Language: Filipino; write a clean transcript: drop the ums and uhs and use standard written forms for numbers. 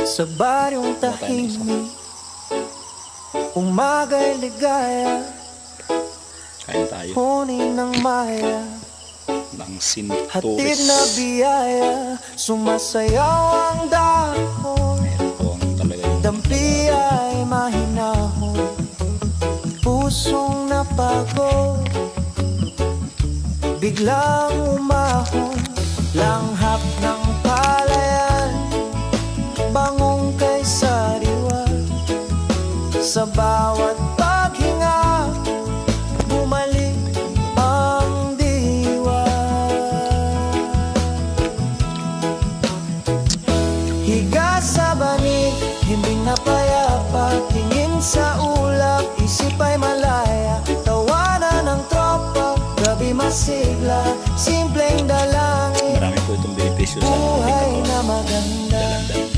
Sa baryong tahimik, umaga'y ligaya, kain tayo kunin ng maya, ng sinturis. hatid na biyaya, sumasayaw ang dahon. Ayan po ang talagang Dampi ay mahinahon, pusong napagod, biglang umahon, langhap ng palayan, bangong kay sariwa. Sa bawat paghinga, bumalik ang diwa. Higa sa banig, himbing na payapa, tingin sa ulap, isip ay malaya. Tawanan ng tropa, gabi masigla, simpleng dalangin, marami po itong benepisyo sa ating buhay katawan. na maganda. Dalandan.